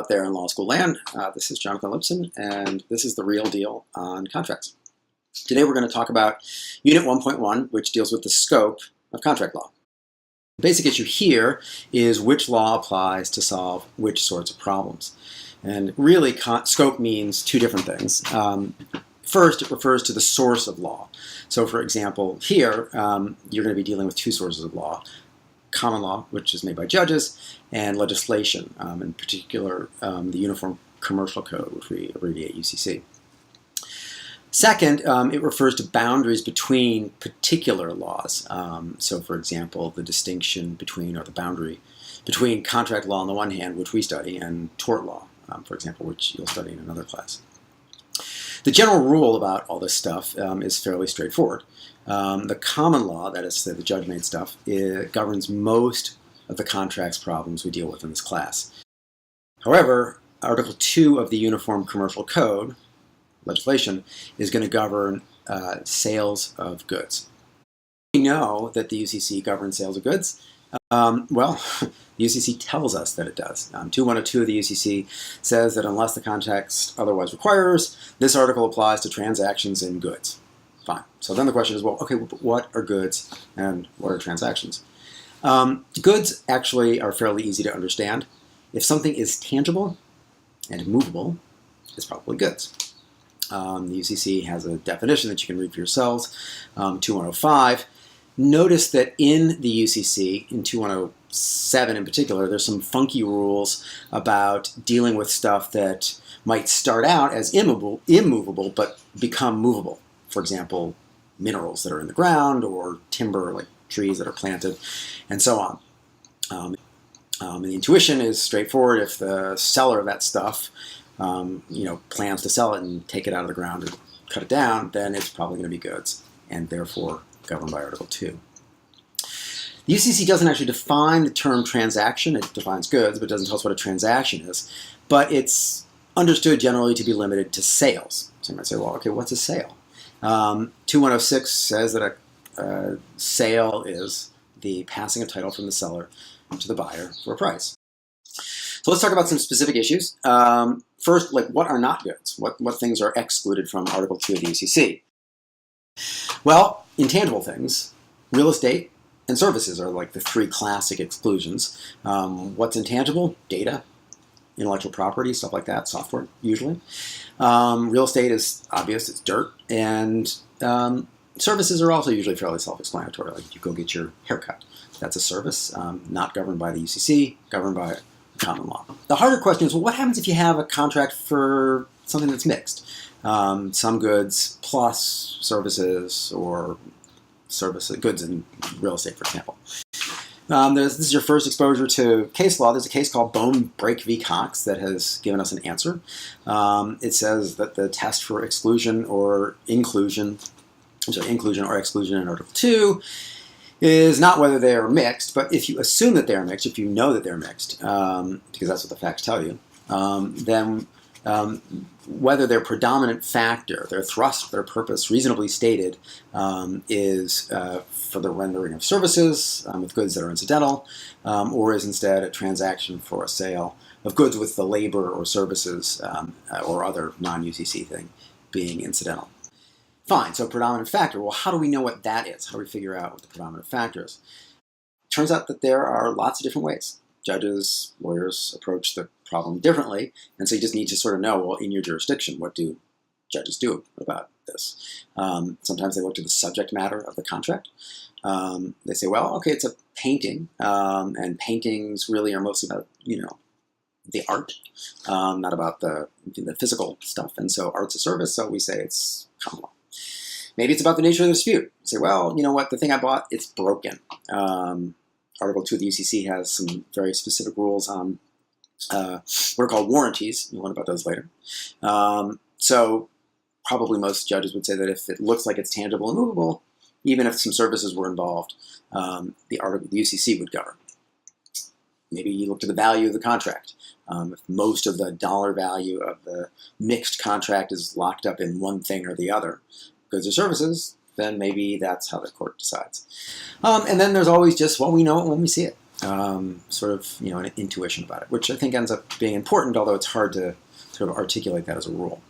out there in law school land. This is Jonathan Lipson, and this is The Real Deal on Contracts. Today we're going to talk about Unit 1.1, which deals with the scope of contract law. The basic issue here is which law applies to solve which sorts of problems. And really, scope means two different things. First, it refers to the source of law. So for example, here, you're going to be dealing with two sources of law. Common law, which is made by judges, and legislation, in particular the Uniform Commercial Code, which we abbreviate UCC. Second, it refers to boundaries between particular laws. So for example, the distinction between, or the boundary between contract law on the one hand, which we study, and tort law, for example, which you'll study in another class. The general rule about all this stuff is fairly straightforward. The common law, that is the judge-made stuff, governs most of the contracts problems we deal with in this class. However, Article 2 of the Uniform Commercial Code, legislation, is going to govern sales of goods. We know that the UCC governs sales of goods. Well, the UCC tells us that it does. 2102 of the UCC says that unless the context otherwise requires, this article applies to transactions in goods. Fine. So then the question is, well, okay, what are goods and what are transactions? Goods actually are fairly easy to understand. If something is tangible and movable, it's probably goods. The UCC has a definition that you can read for yourselves, 2105. Notice that in the UCC, in 2107 in particular, there's some funky rules about dealing with stuff that might start out as immovable but become movable. For example, minerals that are in the ground, or timber, like trees that are planted, and so on. And the intuition is straightforward. If the seller of that stuff plans to sell it and take it out of the ground and cut it down, then it's probably going to be goods, and therefore governed by Article 2. The UCC doesn't actually define the term transaction. It defines goods, but it doesn't tell us what a transaction is. But it's understood generally to be limited to sales. So you might say, well, okay, what's a sale? 2106 says that a sale is the passing of title from the seller to the buyer for a price. So let's talk about some specific issues. First, what are not goods? What things are excluded from Article 2 of the UCC? Well, intangible things, real estate and services are like the three classic exclusions. What's intangible? Data, intellectual property, stuff like that, software, usually. Real estate is obvious, it's dirt, and services are also usually fairly self-explanatory, like you go get your haircut. That's a service, not governed by the UCC, governed by common law. The harder question is, well, what happens if you have a contract for something that's mixed? Some goods plus services, or goods and real estate, for example. This is your first exposure to case law. There's a case called Bone Break v. Cox that has given us an answer. It says that the test for inclusion or exclusion in Article 2 is not whether they are mixed, but if you assume that they are mixed, if you know that they're mixed, because that's what the facts tell you, then whether their predominant factor, their thrust, their purpose, reasonably stated, is for the rendering of services with goods that are incidental, or is instead a transaction for a sale of goods with the labor or services or other non-UCC thing being incidental. Fine, so predominant factor. Well, how do we know what that is? How do we figure out what the predominant factor is? Turns out that there are lots of different ways. Judges, lawyers approach the problem differently, and so you just need to sort of know, well, in your jurisdiction, what do judges do about this? Sometimes they look to the subject matter of the contract. They say, well, okay, it's a painting, and paintings really are mostly about, the art, not about the physical stuff, and so art's a service, so we say it's common law. Maybe it's about the nature of the dispute. You say, well, you know what, the thing I bought, it's broken. Article 2 of the UCC has some very specific rules on what are called warranties. You'll learn about those later. So probably most judges would say that if it looks like it's tangible and movable, even if some services were involved, the UCC would govern. Maybe you look to the value of the contract. If most of the dollar value of the mixed contract is locked up in one thing or the other, goods or services, then maybe that's how the court decides. And then there's always just, well, we know it when we see it. sort of an intuition about it, which I think ends up being important, although it's hard to sort of articulate that as a rule.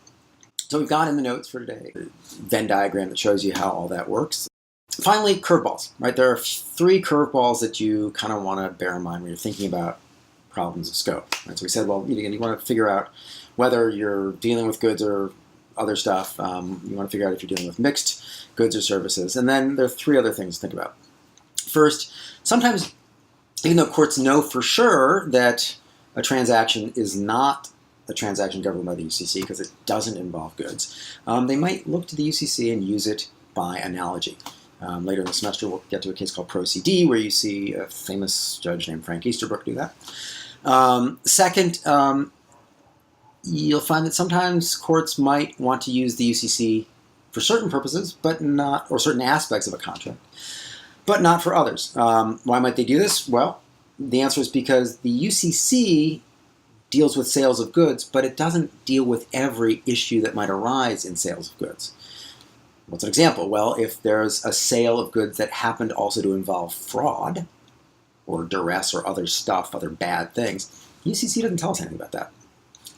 So we've got in the notes for today a Venn diagram that shows you how all that works. Finally, curveballs, right? There are 3 curveballs that you kind of want to bear in mind when you're thinking about problems of scope. Right? So we said, well, you want to figure out whether you're dealing with goods or other stuff. You want to figure out if you're dealing with mixed goods or services. And then there are 3 other things to think about. First, sometimes, even though courts know for sure that a transaction is not a transaction governed by the UCC because it doesn't involve goods, they might look to the UCC and use it by analogy. Later in the semester, we'll get to a case called Pro CD, where you see a famous judge named Frank Easterbrook do that. Second, you'll find that sometimes courts might want to use the UCC for certain purposes, but not, or certain aspects of a contract, but not for others. Why might they do this? Well, the answer is because the UCC deals with sales of goods, but it doesn't deal with every issue that might arise in sales of goods. What's an example? Well, if there's a sale of goods that happened also to involve fraud or duress or other stuff, other bad things, UCC doesn't tell us anything about that.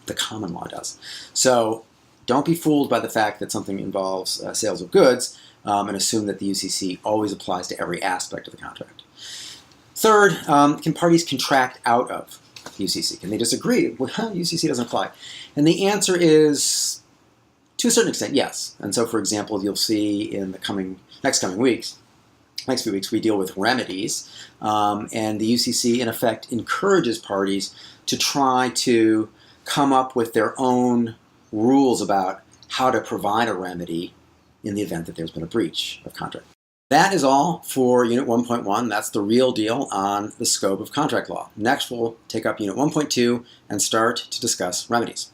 The common law does. So don't be fooled by the fact that something involves sales of goods and assume that the UCC always applies to every aspect of the contract. Third, can parties contract out of UCC? Can they disagree? Well, UCC doesn't apply. And the answer is, to a certain extent, yes. And so, for example, you'll see in the next few weeks, we deal with remedies, and the UCC, in effect, encourages parties to try to come up with their own rules about how to provide a remedy in the event that there's been a breach of contract. That is all for Unit 1.1. That's the real deal on the scope of contract law. Next, we'll take up Unit 1.2 and start to discuss remedies.